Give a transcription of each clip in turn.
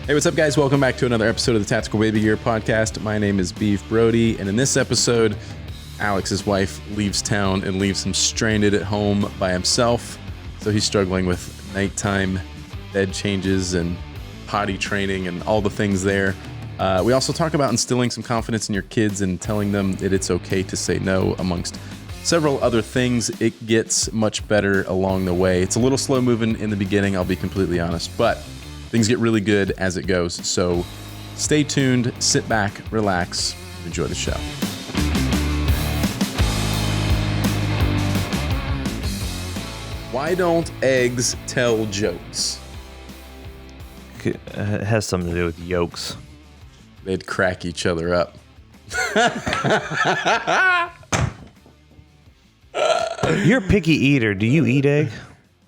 Hey, what's up, guys? Welcome back to another episode of the Tactical Baby Gear podcast. My name is Beav Brody, and in this episode, Alex's wife leaves town and leaves him stranded at home by himself. So he's struggling with nighttime bed changes and potty training and all the things there. We also talk about instilling some confidence in your kids and telling them that it's okay to say no, amongst several other things. It gets much better along the way. It's a little slow moving in the beginning, I'll be completely honest, but things get really good as it goes. So stay tuned, sit back, relax, enjoy the show. Why don't eggs tell jokes? It has something to do with yolks. They'd crack each other up. You're a picky eater. Do you eat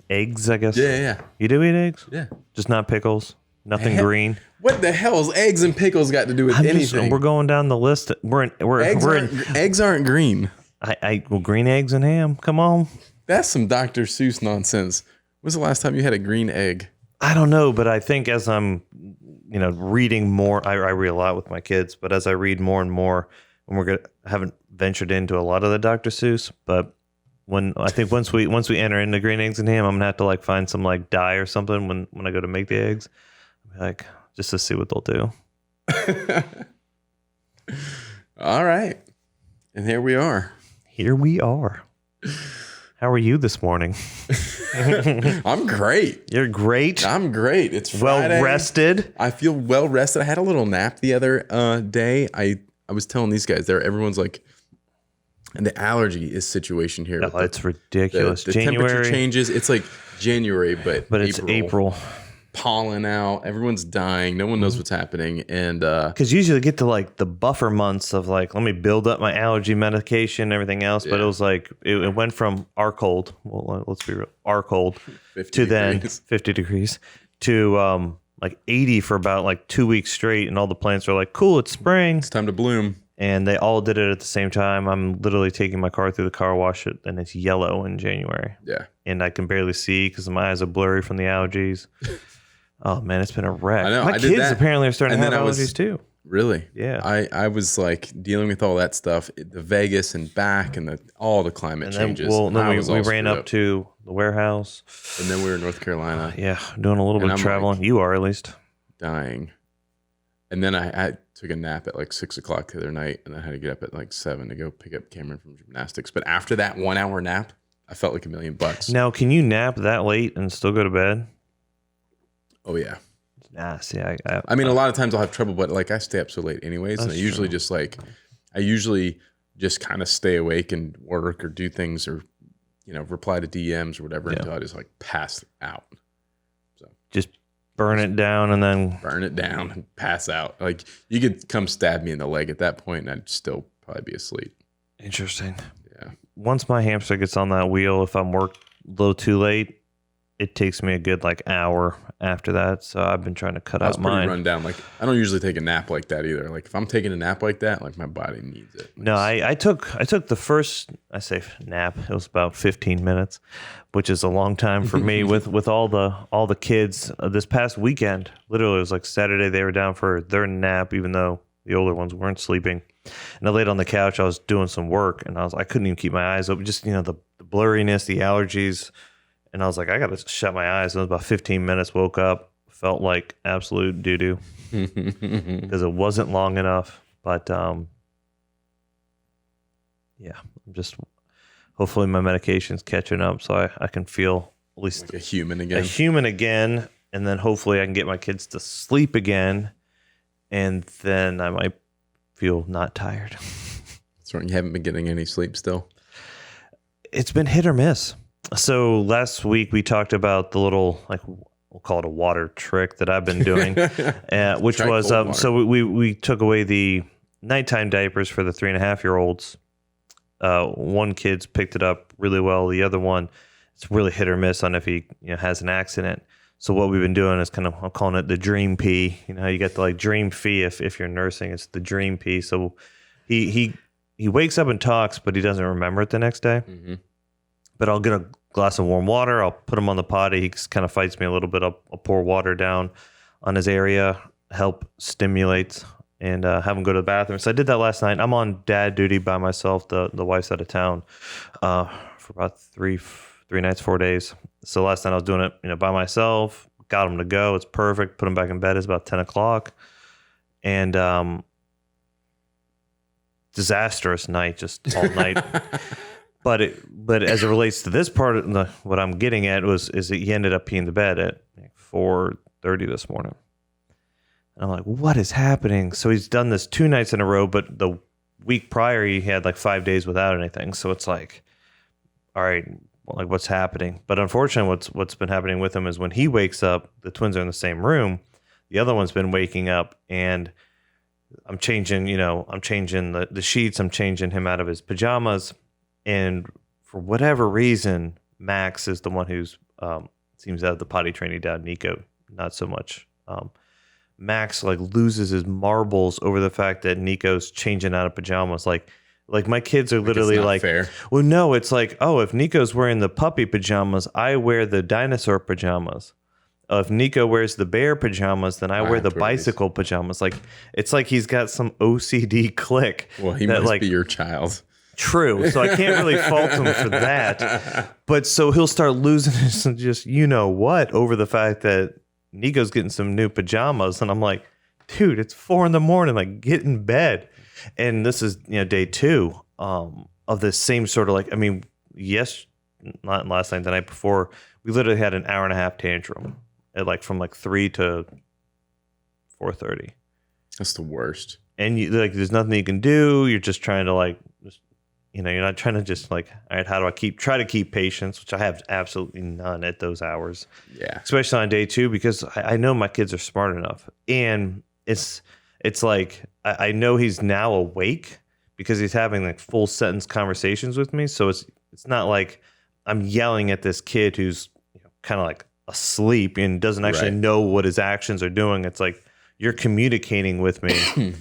eggs, I guess? Yeah. You do eat eggs? Yeah. Just not pickles? Nothing green? What the hell's eggs and pickles got to do with anything? We're going down the list. Eggs aren't green. Well, green eggs and ham. Come on. That's some Dr. Seuss nonsense. When's the last time you had a green egg? I don't know, but I think as I'm, reading more, I read a lot with my kids, but as I read more and more, and I haven't ventured into a lot of the Dr. Seuss, but once we enter into green eggs and ham, I'm gonna have to find some dye or something when I go to make the eggs, just to see what they'll do. All right, and here we are. How are you this morning? I'm great. You're great. I'm great. It's Friday. Well rested. I feel well rested. I had a little nap the other day. I was telling these guys everyone's and the allergy situation here. It's ridiculous. The January temperature changes. It's like January, but it's April. Pollen out. Everyone's dying. No one knows what's happening. And because usually get to the buffer months of let me build up my allergy medication and everything else. Yeah. But it was it went from our cold. Well, let's be real, our cold to then 50 degrees to 80 for about 2 weeks straight. And all the plants are cool, it's spring. It's time to bloom. And they all did it at the same time. I'm literally taking my car through the car wash, and it's yellow in January. Yeah. And I can barely see because my eyes are blurry from the allergies. Oh, man, it's been a wreck. I know. My kids apparently are starting to have allergies too. Really? Yeah. I was dealing with all that stuff, the Vegas and back and all the climate changes. We ran up to the warehouse. And then we were in North Carolina. Yeah, doing a little bit of traveling. You are, at least. Dying. And then I took a nap at 6 o'clock the other night, and I had to get up at 7 to go pick up Cameron from gymnastics. But after that 1 hour nap, I felt like $1 million. Now, can you nap that late and still go to bed? Oh, yeah. Nah, see, I mean, a lot of times I'll have trouble, but I stay up so late anyways. And I usually just kind of stay awake and work or do things or, reply to DMs or whatever until I just pass out. So just burn it down and pass out. You could come stab me in the leg at that point and I'd still probably be asleep. Interesting. Yeah. Once my hamster gets on that wheel, if I'm worked a little too late, it takes me a good hour after that. So I've been trying to cut out mine. Run down. I don't usually take a nap like that either. If I'm taking a nap like that, my body needs it. No, I took the first, I say nap. It was about 15 minutes, which is a long time for me with all the kids. This past weekend, literally it was Saturday, they were down for their nap, even though the older ones weren't sleeping. And I laid on the couch. I was doing some work and I couldn't even keep my eyes open. Just, the blurriness, the allergies. And I was I got to shut my eyes. And it was about 15 minutes, woke up, felt like absolute doo-doo because it wasn't long enough. But, yeah, I'm just hopefully my medication's catching up so I can feel at least a human again. And then hopefully I can get my kids to sleep again. And then I might feel not tired. So you haven't been getting any sleep still? It's been hit or miss. So last week we talked about the little, we'll call it a water trick that I've been doing, which was, so we took away the nighttime diapers for the 3.5-year-olds. One kid's picked it up really well. The other one, it's really hit or miss on if he has an accident. So what we've been doing is I'm calling it the dream pee. How you get the dream fee if you're nursing, it's the dream pee. So he wakes up and talks, but he doesn't remember it the next day. Mm-hmm. But I'll get a glass of warm water. I'll put him on the potty. He kind of fights me a little bit. I'll pour water down. on his area, help stimulate and have him go to the bathroom. So I did that last night. I'm on dad duty by myself. The wife's out of town for about three nights, 4 days. So last night I was doing it, by myself. Got him to go. It's perfect. Put him back in bed. It's about 10 o'clock. And disastrous night, just all night. But as it relates to this part of what I'm getting at is that he ended up peeing the bed at 4:30 this morning. And I'm like, what is happening? So he's done this 2 nights in a row, but the week prior he had like 5 days without anything. So it's like, all right, like what's happening? But unfortunately, what's been happening with him is when he wakes up, the twins are in the same room. The other one's been waking up, and I'm changing the sheets. I'm changing him out of his pajamas. And for whatever reason, Max is the one who's seems to have the potty training down. Nico, not so much. Max like loses his marbles over the fact that Nico's changing out of pajamas. Like my kids are literally like, fair. Well, no, it's like, oh, if Nico's wearing the puppy pajamas, I wear the dinosaur pajamas. If Nico wears the bear pajamas, then I wear the bicycle pajamas. Like, it's like he's got some OCD click. Well, he must be your child. True. So I can't really fault him for that. But so he'll start losing his just, what, over the fact that Nico's getting some new pajamas. And I'm like, dude, it's 4 a.m. Like, get in bed. And this is, day 2 of this same sort of not last night, the night before, we literally had an hour and a half tantrum at from 3 to 4:30. That's the worst. And there's nothing you can do. You're just trying to you're not trying to just all right, how do I try to keep patience, which I have absolutely none at those hours. Yeah. Especially on day 2, because I know my kids are smart enough. And it's like, I know he's now awake because he's having full sentence conversations with me. So it's not like I'm yelling at this kid who's kind of asleep and doesn't actually know what his actions are doing. It's like, you're communicating with me.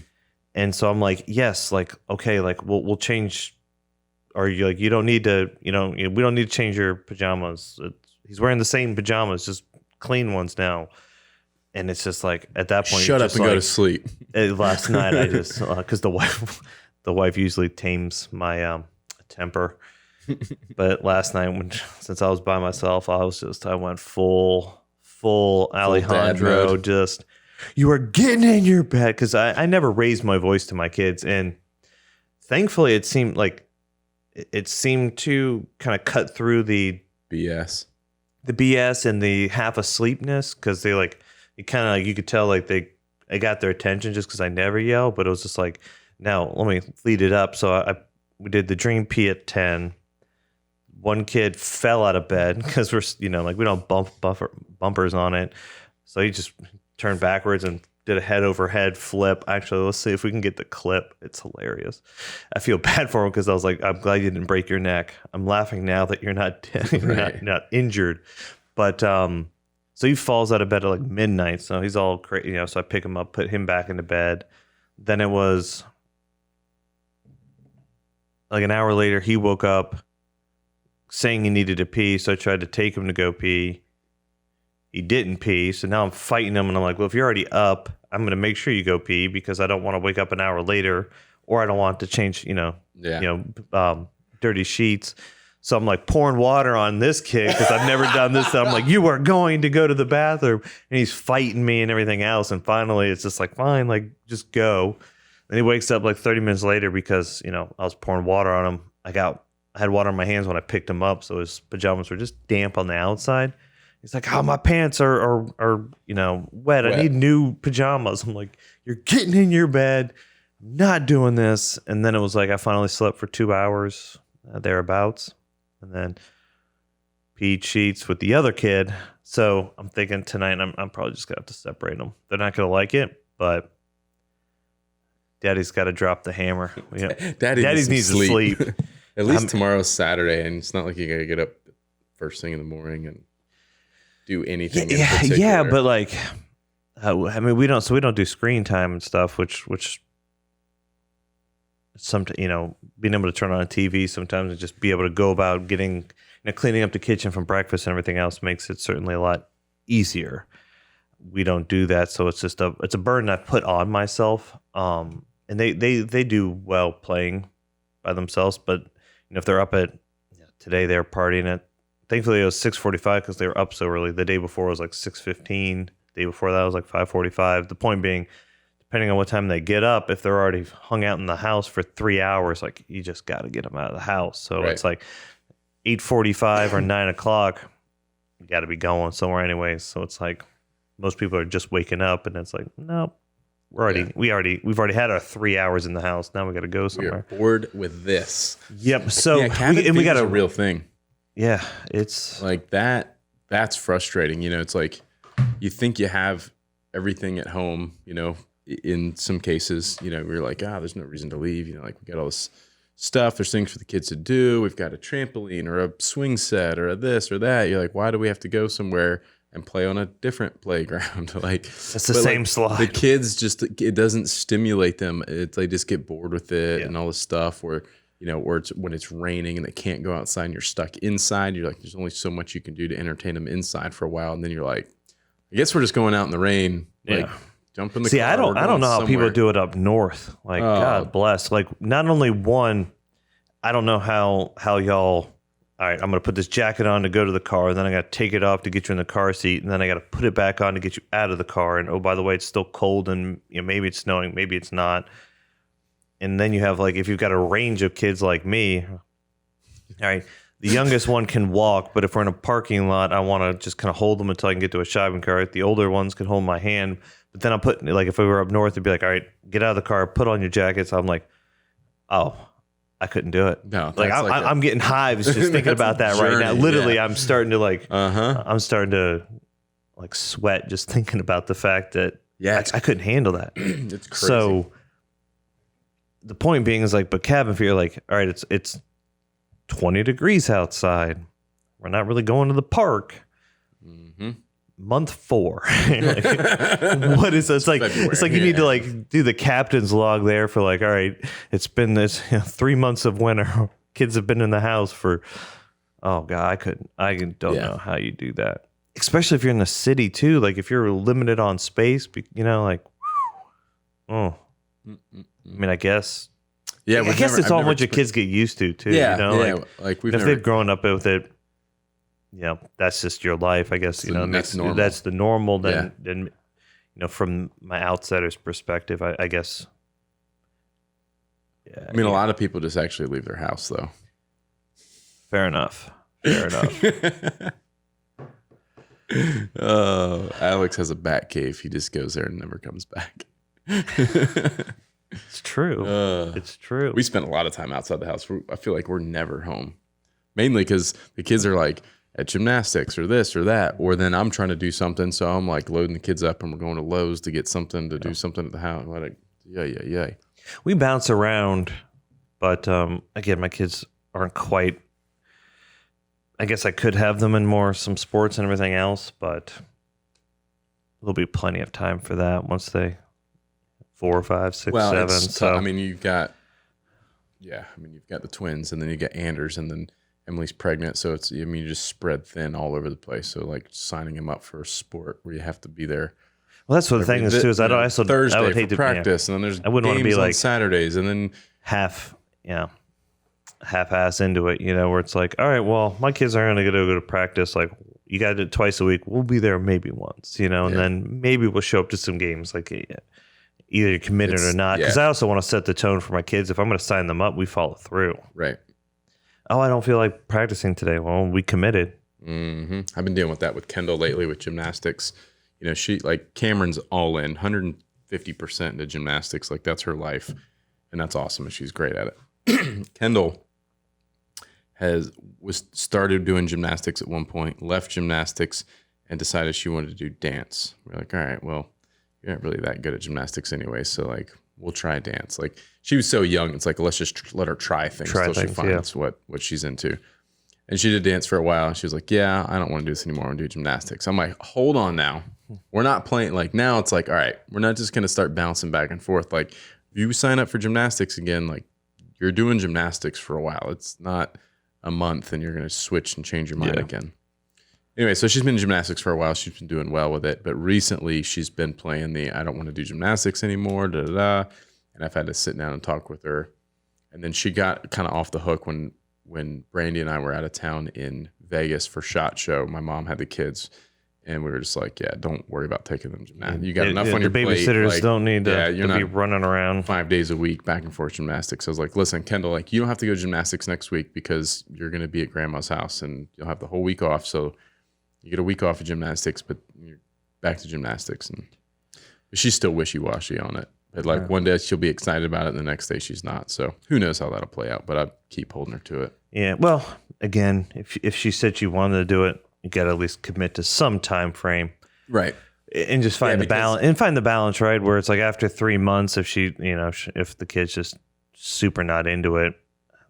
And so I'm like, yes, okay, we'll change. Or you don't need to, we don't need to change your pajamas. He's wearing the same pajamas, just clean ones now. And it's just at that point, shut up and go to sleep. Last night, I just, because the wife usually tames my temper. But last night, since I was by myself, I went full Alejandro, just, you are getting in your bed. Because I never raised my voice to my kids. And thankfully, it seemed to kind of cut through the BS and the half asleepness, because they you could tell I got their attention just because I never yell, but it was just now let me lead it up. So we did the dream pee at 10. One kid fell out of bed because we're we don't bumpers on it, so he just turned backwards and did a head over head flip. Actually, let's see if we can get the clip. It's hilarious. I feel bad for him because I was like, I'm glad you didn't break your neck. I'm laughing now that you're not not injured. But so he falls out of bed at midnight. So he's all crazy, so I pick him up, put him back into bed. Then it was an hour later, he woke up saying he needed to pee. So I tried to take him to go pee. He didn't pee. So now I'm fighting him. And I'm like, well, if you're already up, I'm going to make sure you go pee, because I don't want to wake up an hour later, or I don't want to change, dirty sheets. So I'm pouring water on this kid because I've never done this. I'm like, you are going to go to the bathroom. And he's fighting me and everything else. And finally, it's just fine, just go. And he wakes up 30 minutes later because, I was pouring water on him. I had water on my hands when I picked him up. So his pajamas were just damp on the outside. He's like, oh, my pants are wet. I need new pajamas. I'm like, you're getting in your bed, not doing this. And then it was I finally slept for 2 hours, thereabouts. And then peed sheets with the other kid. So I'm thinking tonight I'm probably just going to have to separate them. They're not going to like it, but Daddy's got to drop the hammer. Daddy needs to sleep. At least tomorrow's Saturday, and it's not like you got to get up first thing in the morning and do anything in particular. Yeah, but we don't do screen time and stuff, which being able to turn on a TV sometimes and just be able to go about getting, cleaning up the kitchen from breakfast and everything else makes it certainly a lot easier. we don't do that. So it's just it's a burden I've put on myself. And they do well playing by themselves, but if they're up at today, they're partying at. Thankfully, it was 6:45 because they were up so early. The day before was like 6:15. The day before that was like 5:45. The point being, depending on what time they get up, if they're already hung out in the house for 3 hours, like you just got to get them out of the house. So it's like 8:45 or 9 o'clock. You got to be going somewhere anyways. So it's like most people are just waking up, and it's like, nope. We've already had our 3 hours in the house. Now we got to go somewhere. We're bored with this. Yep. So we got a real thing. Yeah, it's like that. That's frustrating. It's like you think you have everything at home. In some cases, we're like, there's no reason to leave. Like we got all this stuff. There's things for the kids to do. We've got a trampoline or a swing set or a this or that. You're like, why do we have to go somewhere and play on a different playground? Like it's the same slide. The kids just, it doesn't stimulate them. They just get bored with it and all this stuff where, or when it's raining and they can't go outside and you're stuck inside. You're like, there's only so much you can do to entertain them inside for a while. And then you're like, I guess we're just going out in the rain. Like jump in the car. I don't know how people do it up north. Like, God bless. Like not only one, I don't know how y'all, all right, I'm going to put this jacket on to go to the car. Then I got to take it off to get you in the car seat. And then I got to put it back on to get you out of the car. And oh, by the way, it's still cold and maybe it's snowing, maybe it's not. And then you have like, if you've got a range of kids like me, all right, the youngest one can walk. But if we're in a parking lot, I want to just kind of hold them until I can get to a shopping cart. The older ones can hold my hand. But then I'll put, like if we were up north, it'd be like, all right, get out of the car, put on your jackets. I'm like, oh, I couldn't do it. No, like I'm getting hives just thinking about that right now. Literally, I'm starting to like, I'm starting to like sweat just thinking about the fact that I couldn't handle that. It's crazy. So the point being is like, but cabin fever, like, all right, it's 20 degrees outside. We're not really going to the park. Mm-hmm. Month 4. Like, what is this? It's like you need to like do the captain's log there for like, all right, it's been this 3 months of winter. Kids have been in the house for, oh God, I don't know how you do that. Especially if you're in the city too. Like if you're limited on space, like, I mean, I guess. Yeah, I guess it's all what your kids get used to too. Yeah, like if they've grown up with it. Yeah, that's just your life, I guess. That's the normal. Then, from my outsider's perspective, I guess. Yeah, I mean, a lot of people just actually leave their house, though. Fair enough. Alex has a bat cave. He just goes there and never comes back. It's true. It's true. We spend a lot of time outside the house. I feel like we're never home, mainly because the kids are like at gymnastics or this or that, or then I'm trying to do something, so I'm like loading the kids up and we're going to Lowe's to get something to do something at the house. Yay. We bounce around, but again, my kids aren't quite. I guess I could have them in some sports and everything else, but there'll be plenty of time for that once they 4, 5, 6, 7. So I mean, you've got the twins, and then you got Anders, and then Emily's pregnant, so you just spread thin all over the place. So like signing him up for a sport where you have to be there. Well, that's what the thing is too. Is Thursday I would hate for practice, and then there's I wouldn't want to be like on Saturdays, and then half-ass into it, where it's like, all right, well, my kids aren't going to go to practice. Like, you got to do it twice a week. We'll be there maybe once, and then maybe we'll show up to some games. Like, either you're committed or not. Because I also want to set the tone for my kids. If I'm going to sign them up, we follow through. Right. Oh, I don't feel like practicing today. Well, we committed. Mm-hmm. I've been dealing with that with Kendall lately with gymnastics. She like Cameron's all in 150% into gymnastics. Like that's her life. And that's awesome. And she's great at it. Kendall started doing gymnastics at one point, left gymnastics and decided she wanted to do dance. We're like, all right, well, you're not really that good at gymnastics anyway. So like, we'll try dance. Like she was so young. It's like, let's just let her try things until she finds what she's into. And she did dance for a while. And she was like, yeah, I don't want to do this anymore. I want to do gymnastics. I'm like, hold on now. We're not playing. Like now it's like, all right, we're not just going to start bouncing back and forth. Like if you sign up for gymnastics again, like you're doing gymnastics for a while. It's not a month and you're going to switch and change your mind again. Anyway, so she's been in gymnastics for a while. She's been doing well with it. But recently she's been playing I don't want to do gymnastics anymore, And I've had to sit down and talk with her. And then she got kind of off the hook when Brandy and I were out of town in Vegas for SHOT Show. My mom had the kids. And we were just like, yeah, don't worry about taking them gymnastics. You got enough on your plate. The babysitters like, don't need to be running around 5 days a week back and forth gymnastics. I was like, listen, Kendall, like you don't have to go to gymnastics next week because you're going to be at grandma's house and you'll have the whole week off. So you get a week off of gymnastics, but you're back to gymnastics. And she's still wishy-washy on it. But like one day she'll be excited about it and the next day she's not. So who knows how that'll play out, but I keep holding her to it. Yeah. Well, again, if she said she wanted to do it, you got to at least commit to some time frame. Right. And just find the balance right? Where it's like after 3 months, if if the kid's just super not into it,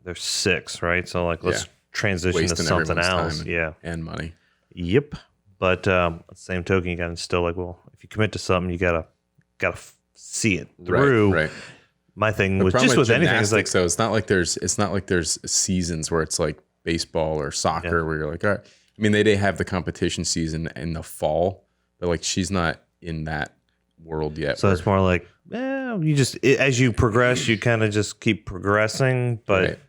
they're 6, right? So like, let's transition to something else. And money. Yep. But at the same token, you got to still like, well, if you commit to something, you gotta see it through. Right. My thing was just with anything is like, so it's not like there's seasons where it's like baseball or soccer where you're like, all right. I mean, they have the competition season in the fall, but like she's not in that world yet. So it's more like, you just as you progress, you kind of just keep progressing. But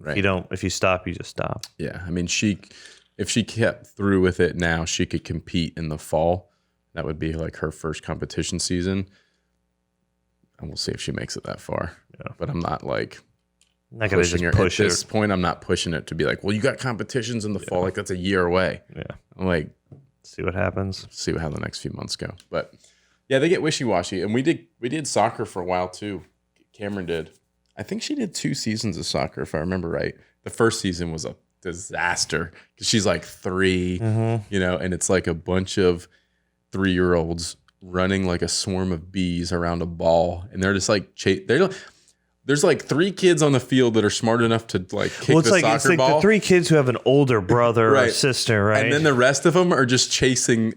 if you stop, you just stop. Yeah, I mean, if she kept through with it now, she could compete in the fall. That would be like her first competition season, and we'll see if she makes it that far. Yeah, but I'm not like. Not gonna just push at this point. I'm not pushing it to be like, well, you got competitions in the fall, like that's a year away. Yeah, I'm like, see what happens. See how the next few months go. But yeah, they get wishy-washy, and we did soccer for a while too. Cameron did. I think she did 2 seasons of soccer, if I remember right. The first season was a disaster because she's like 3, and it's like a bunch of 3-year-olds running like a swarm of bees around a ball, and they're just like there's like 3 kids on the field that are smart enough to like kick the soccer ball. It's like the 3 kids who have an older brother or sister, right? And then the rest of them are just chasing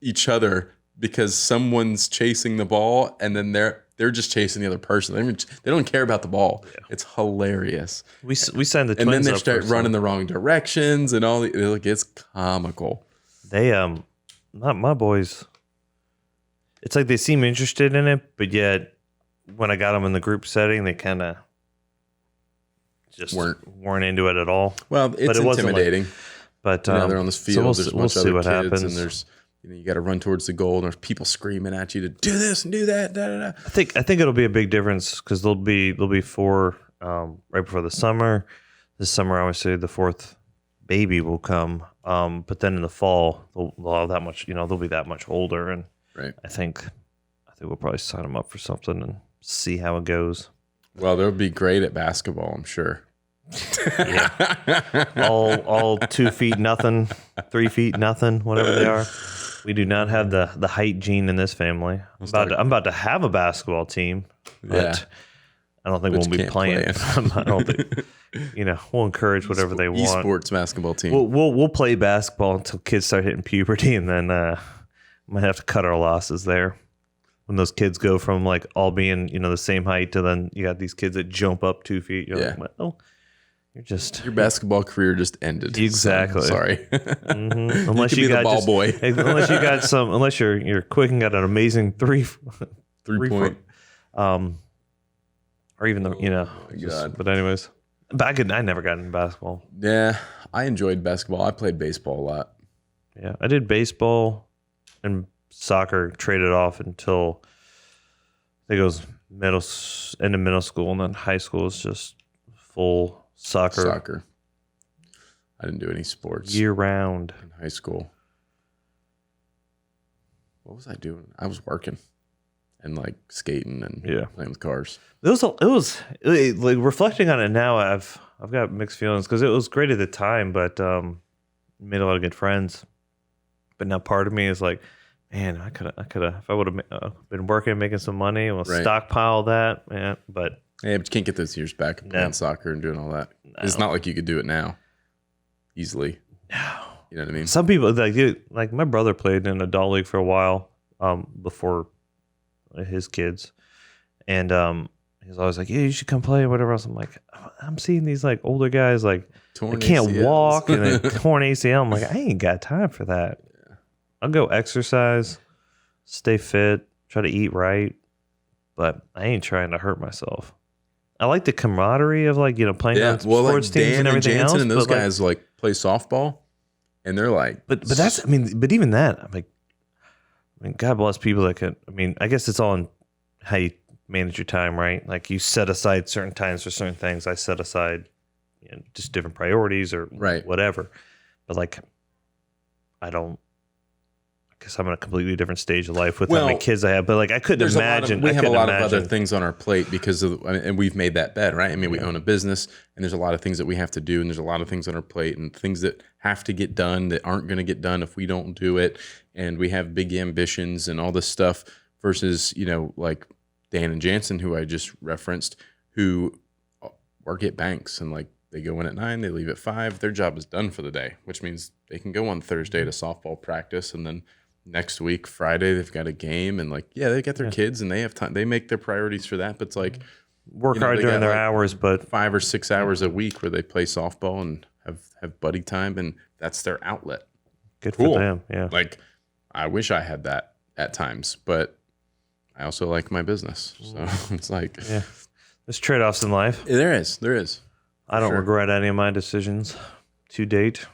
each other because someone's chasing the ball, and then they're just chasing the other person. They don't care about the ball. Yeah. It's hilarious. We signed the twins, and then they start running the wrong directions, and it's comical. They not my boys. It's like they seem interested in it, but yet. When I got them in the group setting, they kind of just weren't into it at all. Well, it's intimidating. But they're on this field. So there's a bunch of other kids, happens. And there's you got to run towards the goal, and there's people screaming at you to do this and do that. Da, da, da. I think it'll be a big difference because there'll be 4 right before the summer. This summer, obviously, the 4th baby will come. But then in the fall, they'll have that much. They'll be that much older, and I think we'll probably sign them up for something and see how it goes. Well, they'll be great at basketball, I'm sure. all 2 feet nothing, 3 feet nothing, whatever they are. We do not have the height gene in this family. I'm about to have a basketball team, but I don't think we'll be playing. I don't think we'll encourage whatever they want. Esports basketball team. We'll play basketball until kids start hitting puberty, and then might have to cut our losses there. When those kids go from like all being, the same height to then you got these kids that jump up 2 feet. You're like, well, your basketball career just ended. Exactly. So, sorry. Mm-hmm. Unless you got the ball boy. Unless you're quick and got an amazing three point. Or even but anyways, I never got into basketball. Yeah. I enjoyed basketball. I played baseball a lot. Yeah. I did baseball and soccer, traded off until I think it was end of middle school, and then high school is just full soccer. I didn't do any sports year round in high school. What was I doing? I was working and like skating and playing with cars. It was like reflecting on it now. I've got mixed feelings because it was great at the time, but made a lot of good friends. But now part of me is like, man, I could have, if I would have been working, making some money, we'll stockpile that, man. But you can't get those years back playing soccer and doing all that. No. It's not like you could do it now easily. No. You know what I mean? Some people, like my brother played in an adult league for a while before his kids. And he's always like, yeah, you should come play or whatever else. I'm like, I'm seeing these like older guys like Torn they can't ACLs. walk and a torn ACL. I'm like, I ain't got time for that. Yeah. I'll go exercise, stay fit, try to eat right, but I ain't trying to hurt myself. I like the camaraderie of like, playing on sports teams Dan and everything Jansen else. And those guys like play softball, and they're like, but that's, but even that, I'm like, God bless people that can. I guess it's all in how you manage your time, right? Like you set aside certain times for certain things. I set aside, just different priorities or whatever. But like, I guess I'm in a completely different stage of life with how many kids I have. But like, I couldn't imagine. We have a lot of other things on our plate because of, and we've made that bet, right? We own a business, and there's a lot of things that we have to do, and there's a lot of things on our plate, and things that have to get done that aren't going to get done if we don't do it. And we have big ambitions and all this stuff versus, like Dan and Jansen, who I just referenced, who work at banks and like they go in at 9, they leave at 5. Their job is done for the day, which means they can go on Thursday to softball practice, and then next week, Friday, they've got a game, and like, they get their kids and they have time. They make their priorities for that. But it's like work hard during their hours, but 5 or 6 hours a week where they play softball and have buddy time, and that's their outlet. Good for them. Yeah. Like, I wish I had that at times, but I also like my business. So it's like, there's trade-offs in life. There is. I don't regret any of my decisions to date.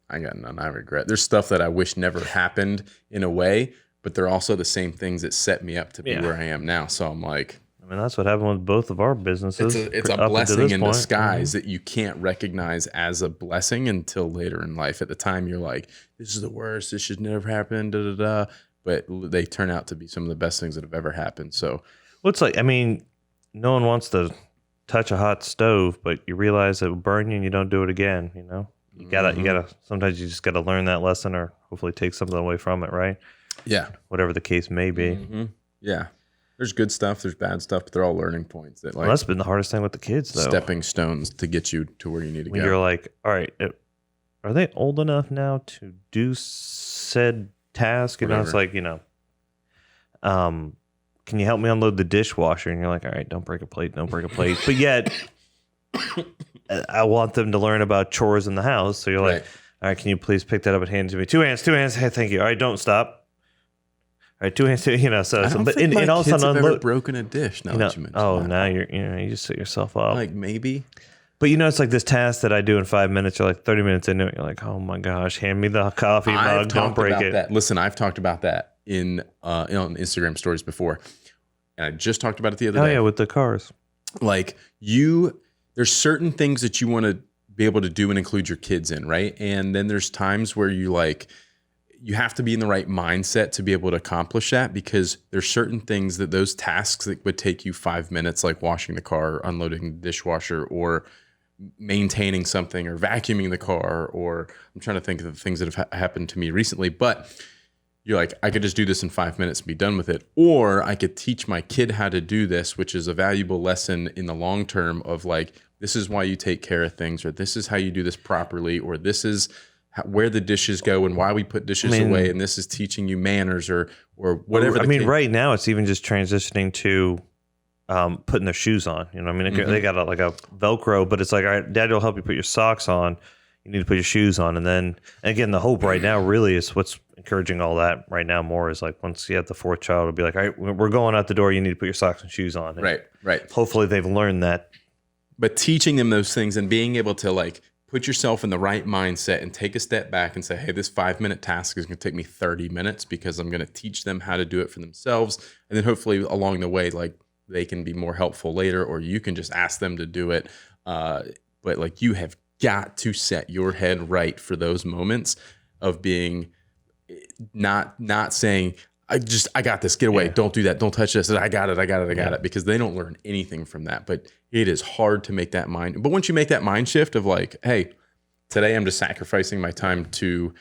I got none I regret. There's stuff that I wish never happened in a way, but they're also the same things that set me up to be where I am now. So I'm like, that's what happened with both of our businesses. It's a blessing in disguise that you can't recognize as a blessing until later in life. At the time, you're like, this is the worst. This should never happen. Da, da, da. But they turn out to be some of the best things that have ever happened. So, it's like, no one wants to touch a hot stove, but you realize it will burn you and you don't do it again, You gotta. Sometimes you just gotta learn that lesson, or hopefully take something away from it, right? Yeah. Whatever the case may be. Mm-hmm. Yeah. There's good stuff. There's bad stuff, but they're all learning points. That That's been the hardest thing with the kids, though. Stepping stones to get you to where you need to go. You're like, all right, are they old enough now to do said task? It's like, can you help me unload the dishwasher? And you're like, all right, don't break a plate. But yet, I want them to learn about chores in the house. So you're like, all right, can you please pick that up and hand it to me? 2 hands. Hey, thank you. All right, don't stop. All right, 2 hands. So, I don't think my kids have ever broken a dish. Now that you mentioned that. Now you just set yourself up. Like maybe. But it's like this task that I do in 5 minutes. You're like 30 minutes into it. You're like, oh my gosh, hand me the coffee mug. Don't break it. That. Listen, I've talked about that on Instagram stories before, and I just talked about it the other day. Oh yeah, with the cars. Like there's certain things that you want to be able to do and include your kids in, right? And then there's times where you have to be in the right mindset to be able to accomplish that, because there's certain things that those tasks that would take you 5 minutes, like washing the car, unloading the dishwasher, or maintaining something, or vacuuming the car, or I'm trying to think of the things that have happened to me recently, but you're like, I could just do this in 5 minutes and be done with it. Or I could teach my kid how to do this, which is a valuable lesson in the long term of like, this is why you take care of things, or this is how you do this properly, or this is where the dishes go and why we put dishes away, and this is teaching you manners or whatever. Right now it's even just transitioning to putting their shoes on. They got a Velcro, but it's like, all right, Dad will help you put your socks on. You need to put your shoes on, and then again, the hope right now really is what's encouraging all that right now more is like once you have the fourth child, it'll be like, all right, we're going out the door. You need to put your socks and shoes on. And right. Hopefully they've learned that. But teaching them those things and being able to like put yourself in the right mindset and take a step back and say, hey, this 5-minute task is going to take me 30 minutes because I'm going to teach them how to do it for themselves. And then hopefully along the way, like they can be more helpful later, or you can just ask them to do it. But like you have got to set your head right for those moments of being not saying, I got this, get away. Yeah. Don't do that. Don't touch this. I got it. Because they don't learn anything from that. But it is hard to make that mind. But once you make that mind shift of like, hey, today I'm just sacrificing my time to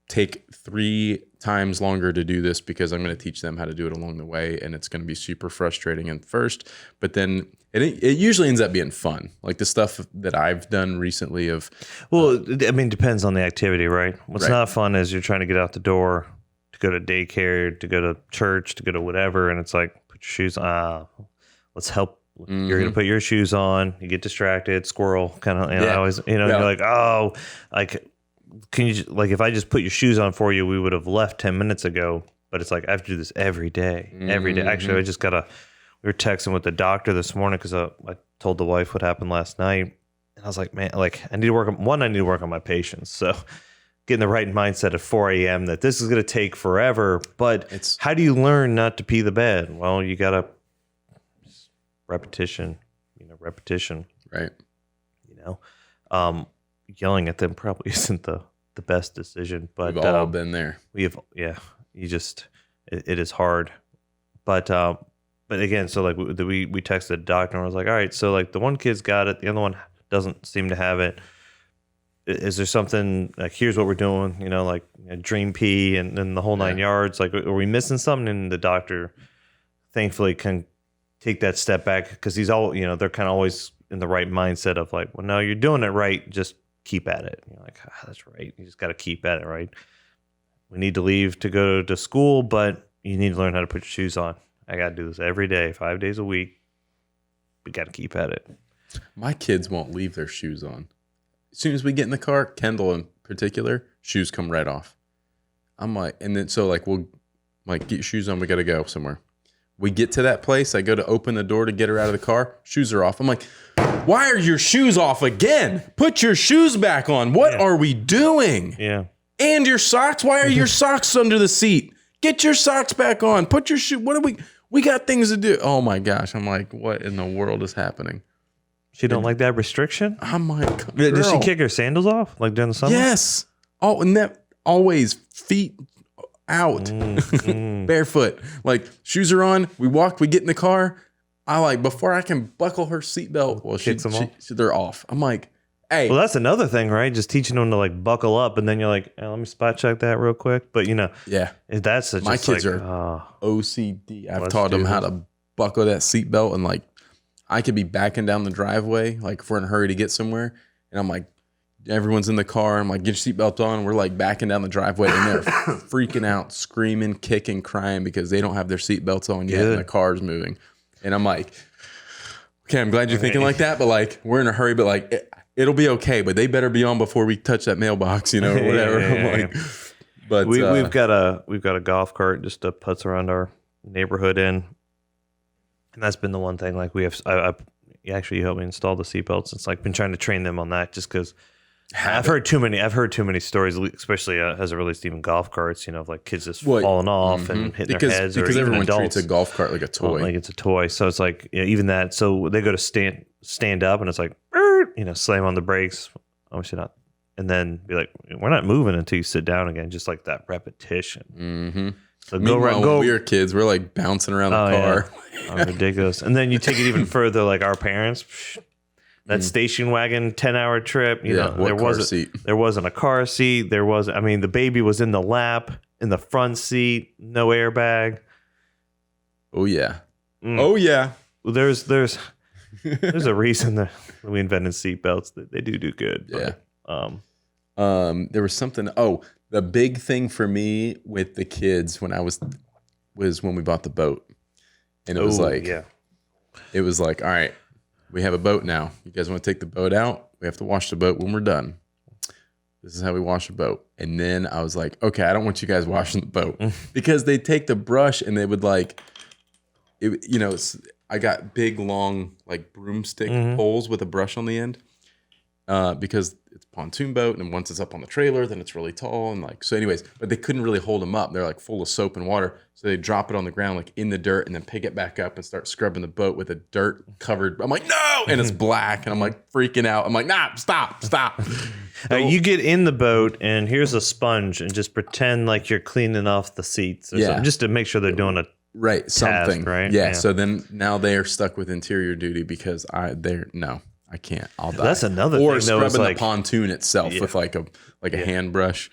take 3 times longer to do this because I'm going to teach them how to do it along the way. And it's going to be super frustrating at first, but then it usually ends up being fun. Like the stuff that I've done recently depends on the activity, right? What's not fun is you're trying to get out the door to go to daycare, to go to church, to go to whatever. And it's like, put your shoes on. Let's help You're going to put your shoes on. You get distracted, squirrel kind of. I always, you're like, oh, like, can you like if I just put your shoes on for you, we would have left 10 minutes ago. But it's like I have to do this every day, every day. Actually, I just gotta. We were texting with the doctor this morning because I told the wife what happened last night, and I was like, man, like I need to work on. I need to work on my patience. So. Get in the right mindset at 4 a.m. that this is going to take forever. But how do you learn not to pee the bed? Well, you got to repetition. Right. Yelling at them probably isn't the best decision. But we've all been there. You just it is hard. But again, so like we texted the doctor and I was like, all right, so like the one kid's got it, the other one doesn't seem to have it. Is there something like here's what we're doing, like a dream pee and then the whole 9 yards? Like, are we missing something? And the doctor, thankfully, can take that step back because he's all, they're kind of always in the right mindset of like, well, no, you're doing it right. Just keep at it. You're like, that's right. You just got to keep at it, right? We need to leave to go to school, but you need to learn how to put your shoes on. I got to do this every day, 5 days a week. We got to keep at it. My kids won't leave their shoes on. As soon as we get in the car, Kendall in particular, shoes come right off. I'm like, and then so like we'll like get your shoes on, we got to go somewhere. We get to that place, I go to open the door to get her out of the car, shoes are off. I'm like, why are your shoes off again? Put your shoes back on. What are we doing? Yeah. And your socks? Why are your socks under the seat? Get your socks back on. Put your shoe. What are we got things to do. Oh my gosh. I'm like, what in the world is happening? She don't like that restriction? I'm like, does she kick her sandals off like during the summer? Yes. Oh, and that always feet out, barefoot. Like shoes are on. We walk. We get in the car. I like before I can buckle her seatbelt. Well, they're off. I'm like, hey. Well, that's another thing, right? Just teaching them to like buckle up, and then you're like, let me spot check that real quick. But that's my kids are OCD. I've taught them how to buckle that seatbelt and like. I could be backing down the driveway, like if we're in a hurry to get somewhere, and I'm like, everyone's in the car. I'm like, get your seatbelt on. And we're like backing down the driveway, and they're freaking out, screaming, kicking, crying because they don't have their seatbelts on yet, and the car's moving. And I'm like, okay, I'm glad you're thinking like that, but like we're in a hurry, but like it'll be okay. But they better be on before we touch that mailbox, or whatever. I'm like, but we've got a golf cart just to putz around our neighborhood in. And that's been the one thing. Like we have, you helped me install the seatbelts. It's like been trying to train them on that, just because I've heard too many stories, especially as it relates to even golf carts. Of like kids just falling off and hitting their heads, because or everyone adults treats a golf cart like a toy, like it's a toy. So it's like even that. So they go to stand up, and it's like slam on the brakes. Obviously not, and then be like, we're not moving until you sit down again. Just like that repetition. Mm-hmm. So when we were kids, we're like bouncing around the car. Yeah. Ridiculous. And then you take it even further, like our parents, that station wagon 10-hour trip, there wasn't a car seat. The baby was in the lap, in the front seat, no airbag. Oh yeah. Oh yeah. Well, there's a reason that we invented seatbelts. They do good. Yeah. But, there was something. The big thing for me with the kids when I was when we bought the boat, and it was like, all right, we have a boat now. You guys want to take the boat out? We have to wash the boat when we're done. This is how we wash a boat. And then I was like, okay, I don't want you guys washing the boat because they take the brush and they would like, I got big long like broomstick poles with a brush on the end. Because it's a pontoon boat, and once it's up on the trailer, then it's really tall, and like so. Anyways, but they couldn't really hold them up. They're like full of soap and water, so they drop it on the ground, like in the dirt, and then pick it back up and start scrubbing the boat with a dirt covered. I'm like, no, and it's black, and I'm like freaking out. I'm like, nah, stop. You get in the boat, and here's a sponge, and just pretend like you're cleaning off the seats, or something, just to make sure they're doing a something, task, right? Yeah. So then now they are stuck with interior duty because I can't. I'll die. That's another or thing. Or scrubbing the pontoon itself with like a hand brush.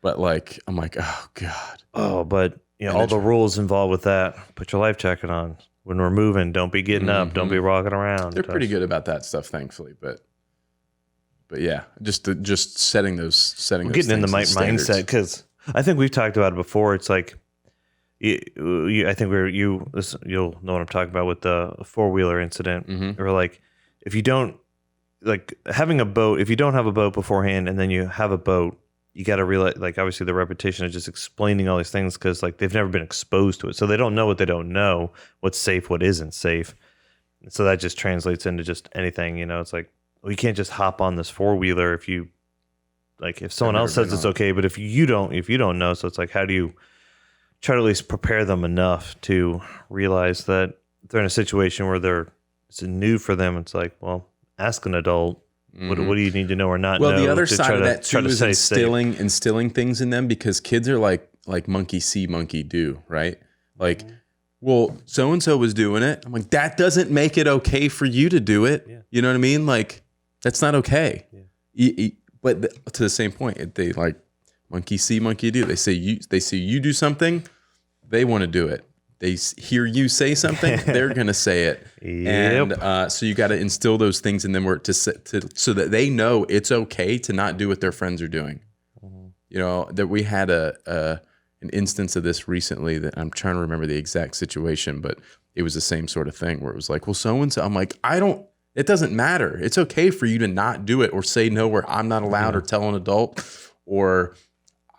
But like, I'm like, oh God. Oh, but all the rules involved with that. Put your life jacket on. When we're moving, don't be getting up. Don't be walking around. They're pretty good about that stuff, thankfully. But yeah, just setting those getting in the mindset, because I think we've talked about it before. It's like I think you'll know what I'm talking about with the 4-wheeler incident. Mm-hmm. Or like, if you don't like having a boat, if you don't have a boat beforehand and then you have a boat, you got to realize, like, obviously the repetition of just explaining all these things because like they've never been exposed to it, so they don't know what they don't know, what's safe, what isn't safe. And so that just translates into just anything. It's like, well, you can't just hop on this 4-wheeler if you like if someone else says it's okay, but if you don't know, so it's like, how do you try to at least prepare them enough to realize that they're in a situation where it's new for them. It's like, well, ask an adult. Mm-hmm. What do you need to know or not know? Well, the other side of that too is instilling things in them, because kids are like monkey see, monkey do, right? Like, well, so-and-so was doing it. I'm like, that doesn't make it okay for you to do it. Yeah. You know what I mean? Like, that's not okay. Yeah. But to the same point, they like monkey see, monkey do. They see you do something, they want to do it. They hear you say something, they're going to say it. Yep. And so you got to instill those things in them so that they know it's okay to not do what their friends are doing. Mm-hmm. That we had an instance of this recently that I'm trying to remember the exact situation, but it was the same sort of thing where it was like, well, so-and-so, I'm like, it doesn't matter. It's okay for you to not do it or say no, where I'm not allowed, or tell an adult, or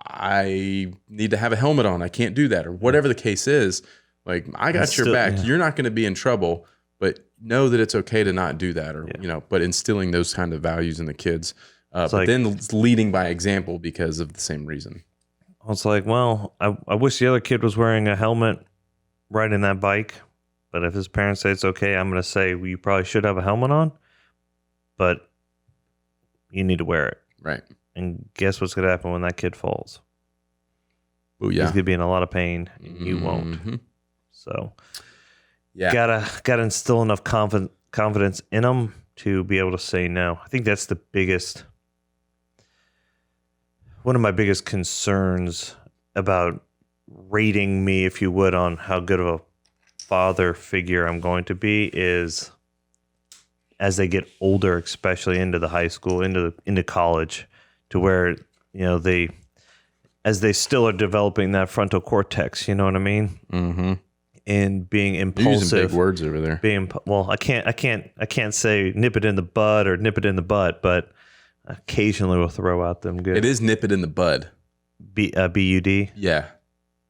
I need to have a helmet on, I can't do that, or whatever the case is. Like, I got your back. Yeah. You're not going to be in trouble, but know that it's okay to not do that, or but instilling those kind of values in the kids, but like, then leading by example because of the same reason. It's like, well, I wish the other kid was wearing a helmet riding that bike, but if his parents say it's okay, I'm going to say, well, you probably should have a helmet on, but you need to wear it. Right. And guess what's going to happen when that kid falls? Oh yeah, he's going to be in a lot of pain, and you won't. So, yeah, gotta instill enough confidence in them to be able to say no. I think that's one of my biggest concerns about rating me, if you would, on how good of a father figure I'm going to be, is as they get older, especially into the high school, into college, to where as they still are developing that frontal cortex. You know what I mean? Mm-hmm. And being impulsive. You're using big words over there. I can't say nip it in the bud or nip it in the butt, but occasionally we'll throw out them good. It is nip it in the bud. B-U-D? Yeah.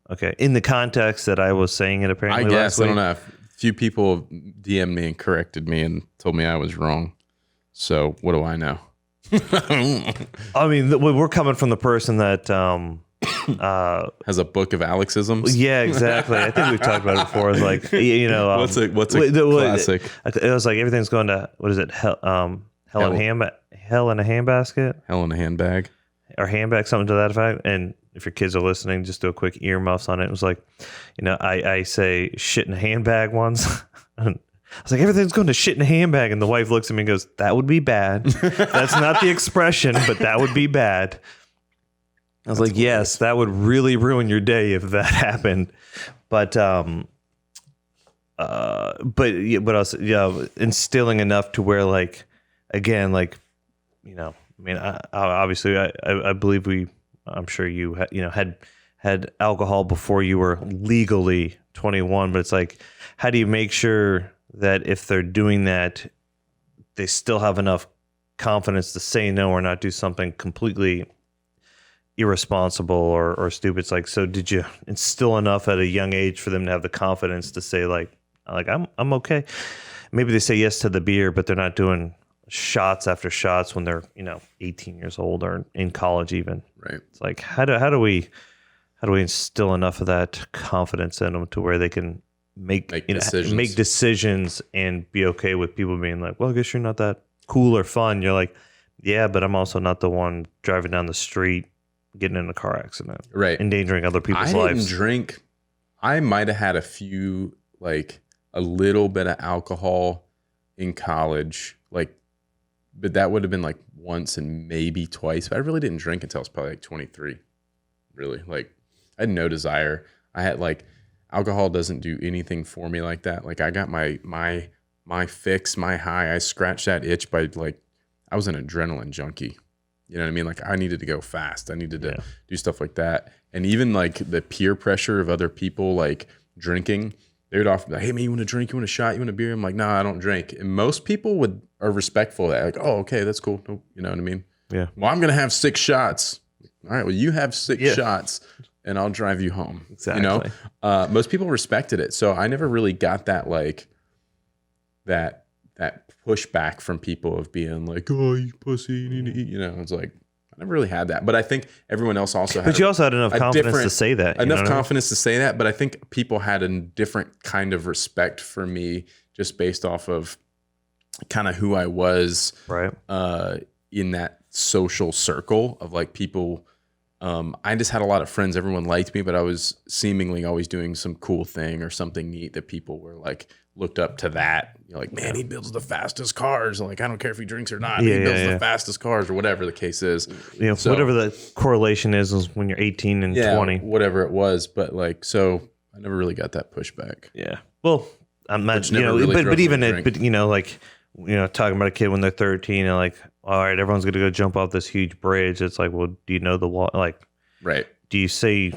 Okay. In the context that I was saying it apparently I guess. last week. I don't know. A few people DM'd me and corrected me and told me I was wrong. So what do I know? I mean, we're coming from the person that... has a book of Alexisms. Yeah, exactly. I think we've talked about it before. It's like, what's a classic? It was like, everything's going to, what is it? Hell in a handbasket? Hell in a handbag. Or handbag, something to that effect. And if your kids are listening, just do a quick earmuffs on it. It was like, I say shit in a handbag once. And I was like, everything's going to shit in a handbag. And the wife looks at me and goes, that would be bad. That's not the expression, but that would be bad. I was like, yes, that would really ruin your day if that happened. But instilling enough to where, like, again, like, I mean, obviously, I believe I'm sure you had alcohol before you were legally 21, but it's like, how do you make sure that if they're doing that, they still have enough confidence to say no or not do something completely irresponsible or stupid? It's like, so did you instill enough at a young age for them to have the confidence to say like I'm okay? Maybe they say yes to the beer, but they're not doing shots after shots when they're 18 years old or in college even. Right. It's like, how do we instill enough of that confidence in them to where they can make decisions and be okay with people being like, well, I guess you're not that cool or fun. You're like, yeah, but I'm also not the one driving down the street getting in a car accident, right, endangering other people's lives. I didn't drink. I might have had a little bit of alcohol in college, but that would have been like once and maybe twice. But I really didn't drink until I was probably like 23. Really, I had no desire. I had alcohol doesn't do anything for me like that. Like, I got my fix, my high. I scratched that itch by I was an adrenaline junkie. You know what I mean? Like, I needed to go fast. I needed to do stuff like that. And even like the peer pressure of other people like drinking, they would often be like, hey man, you want a drink? You want a shot? You want a beer? I'm like, no, I don't drink. And most people are respectful of that. Like, oh, okay, that's cool. You know what I mean? Yeah. Well, I'm going to have 6 shots. All right, well, you have 6 shots and I'll drive you home. Exactly. You know, most people respected it. So I never really got that like that pushback from people of being like, oh, you pussy, you need to eat. You know, it's like, I never really had that. But I think everyone else also had. But you also had enough confidence to say that. Enough confidence to say that. But I think people had a different kind of respect for me just based off of kind of who I was in that social circle of like people. I just had a lot of friends. Everyone liked me, but I was seemingly always doing some cool thing or something neat that people were like looked up to that. You're like, man, he builds the fastest cars. Like, I don't care if he drinks or not. He builds the fastest cars or whatever the case is. You know, so, whatever the correlation is when you're 18 and 20. Whatever it was. But like, so I never really got that pushback. Yeah. Well, I'm not, you know, really but even it, but you know, like, you know, talking about a kid when they're 13 and like, all right, everyone's going to go jump off this huge bridge. It's like, well, do you know the wall? Like, do you say,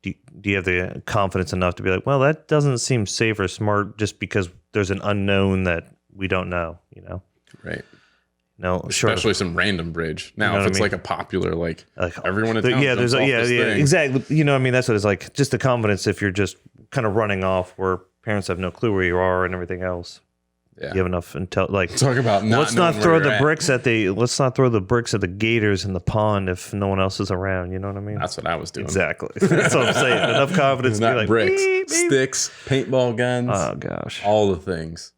do you have the confidence enough to be like, well, that doesn't seem safe or smart just because there's an unknown that we don't know, you know? Right. No, especially some random bridge. Now, if it's like a popular, like everyone in town there's exactly. You know what I mean? That's what it's like. Just the confidence if you're just kind of running off where parents have no clue where you are and everything else. Yeah. You have enough intel. Like, talk about let's not throw the bricks at the gators in the pond if no one else is around. You know what I mean? That's what I was doing. Exactly. That's what I'm saying. Enough confidence to be like bricks, beep, beep. sticks, paintball guns. Oh gosh, all the things.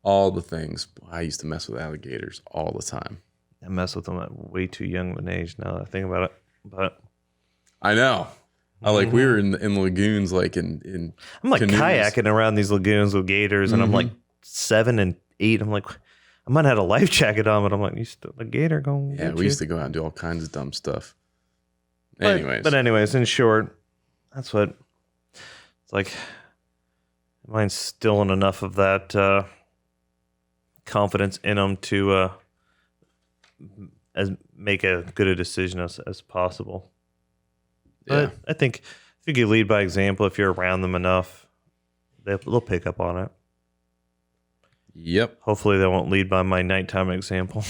I used to mess with alligators all the time. I mess with them at way too young of an age. Now that I think about it, but I know. We were in lagoons, like in. I'm like canoes. Kayaking around these lagoons with gators, and I'm like 7 and 8. I'm like, I might have had a life jacket on, but I'm like, you still a gator going? Yeah, we used to go out and do all kinds of dumb stuff. But anyways, in short, that's what it's like. Mine's still in enough of that confidence in them to make as good a decision as possible. But I think if you could lead by example, if you're around them enough, they'll pick up on it. Yep. Hopefully they won't lead by my nighttime example.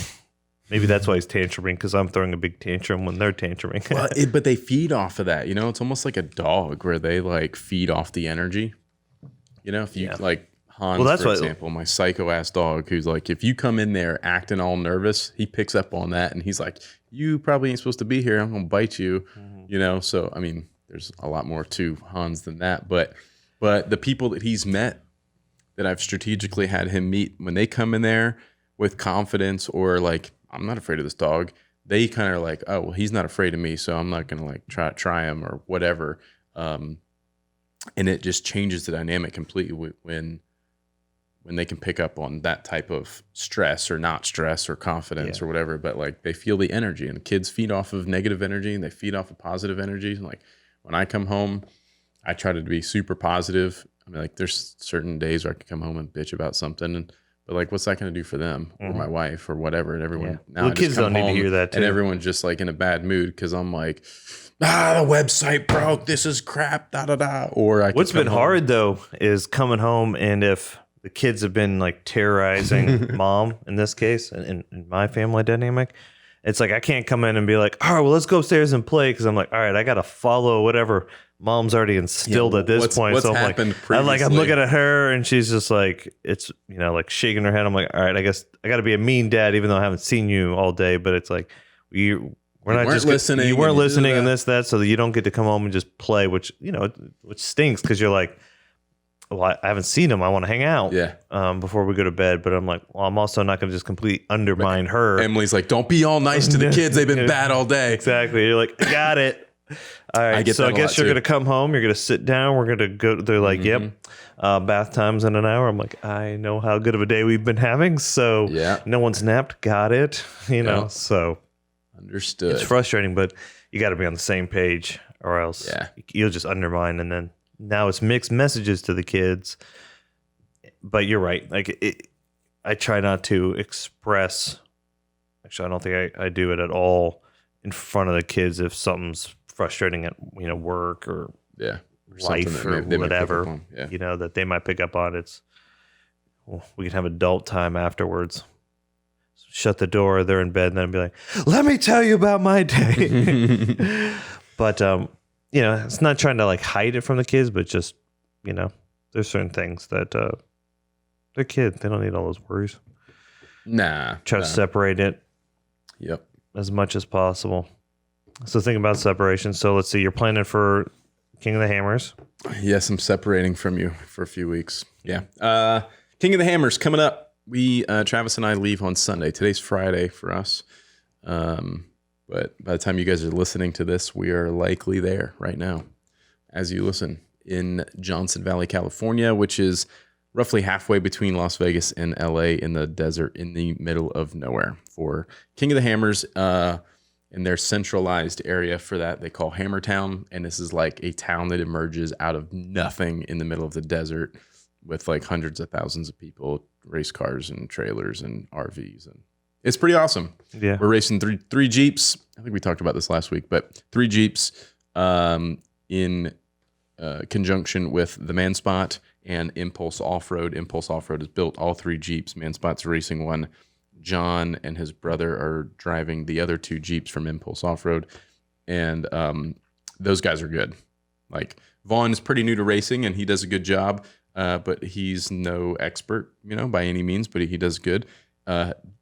Maybe that's why he's tantruming, because I'm throwing a big tantrum when they're tantruming. Well, but they feed off of that. You know, it's almost like a dog where they like feed off the energy. You know, if you like Hans, for example, my psycho ass dog, who's like, if you come in there acting all nervous, he picks up on that and he's like, you probably ain't supposed to be here. I'm going to bite you. You know, so I mean, there's a lot more to Hans than that. But the people that he's met that I've strategically had him meet, when they come in there with confidence or like, I'm not afraid of this dog, they kind of like, oh, well, he's not afraid of me, so I'm not going to like try him or whatever. And it just changes the dynamic completely when they can pick up on that type of stress or not stress or confidence or whatever. But like they feel the energy, and the kids feed off of negative energy and they feed off of positive energy. And like when I come home, I try to be super positive. I mean, like there's certain days where I can come home and bitch about something, but like, what's that going to do for them or my wife or whatever? And everyone now the kids don't need to hear that too. And everyone's just like in a bad mood because I'm like, the website broke. This is crap. Da da da. Or what's been hard though is coming home, and if the kids have been like terrorizing mom in this case, and in my family dynamic, it's like I can't come in and be like, all right, well, let's go upstairs and play, because I'm like, all right, I got to follow whatever mom's already instilled at this point. What's so happened I'm looking at her and she's just like, it's, you know, like shaking her head. I'm like, all right, I guess I got to be a mean dad, even though I haven't seen you all day. But it's like, we're not just listening. You weren't listening and this, that, so that you don't get to come home and just play, which, you know, which stinks, because you're like, well, I haven't seen him. I want to hang out before we go to bed. But I'm like, well, I'm also not going to just completely undermine her. Emily's like, don't be all nice to the kids. They've been bad all day. Exactly. You're like, I got it. All right. So I guess you're going to come home. You're going to sit down. We're going to go. They're like, yep. Bath time's in an hour. I'm like, I know how good of a day we've been having. So no one's napped. Got it. You know, so understood. It's frustrating, but you got to be on the same page, or else you'll just undermine. And then now it's mixed messages to the kids. But you're right. Like I try not to express. Actually, I don't think I do it at all in front of the kids if something's frustrating at work or life or they whatever, that they might pick up on. It's we can have adult time afterwards. Shut the door, they're in bed, and then be like, let me tell you about my day. But it's not trying to like hide it from the kids, but just there's certain things that they're kids, they don't need all those worries. Try to separate it as much as possible. So think about separation. So let's see, you're planning for King of the Hammers. Yes, I'm separating from you for a few weeks. Yeah. King of the Hammers coming up. We Travis and I leave on Sunday. Today's Friday for us. But by the time you guys are listening to this, we are likely there right now as you listen in Johnson Valley, California, which is roughly halfway between Las Vegas and LA in the desert in the middle of nowhere for King of the Hammers. In their centralized area for that, they call Hammertown. And this is like a town that emerges out of nothing in the middle of the desert with like hundreds of thousands of people, race cars and trailers and RVs. And it's pretty awesome. Yeah. We're racing three Jeeps. I think we talked about this last week, but 3 Jeeps in conjunction with the Man Spot and Impulse Off-Road. Impulse Off-Road has built all 3 Jeeps. Man Spot's racing one. John and his brother are driving the other 2 Jeeps from Impulse Off-Road. And those guys are good. Like Vaughn is pretty new to racing and he does a good job, but he's no expert, by any means, but he does good.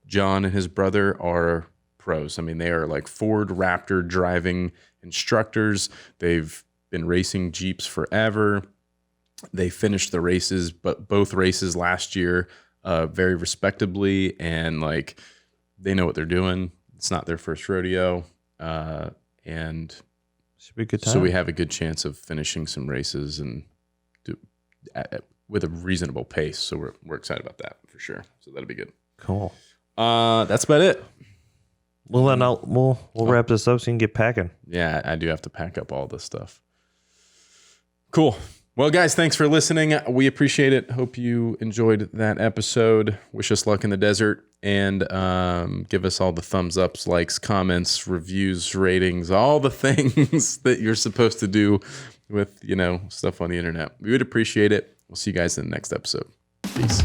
John and his brother are pros. I mean, they are like Ford Raptor driving instructors. They've been racing Jeeps forever. They finished the races, but both races last year very respectably, and like they know what they're doing. It's not their first rodeo, and should be a good time. So we have a good chance of finishing some races and with a reasonable pace. So we're excited about that for sure. So that'll be good. Cool. That's about it. Well, then we'll wrap this up so you can get packing. Yeah, I do have to pack up all this stuff. Cool. Well, guys, thanks for listening. We appreciate it. Hope you enjoyed that episode. Wish us luck in the desert, and give us all the thumbs ups, likes, comments, reviews, ratings, all the things that you're supposed to do with, stuff on the internet. We would appreciate it. We'll see you guys in the next episode. Peace.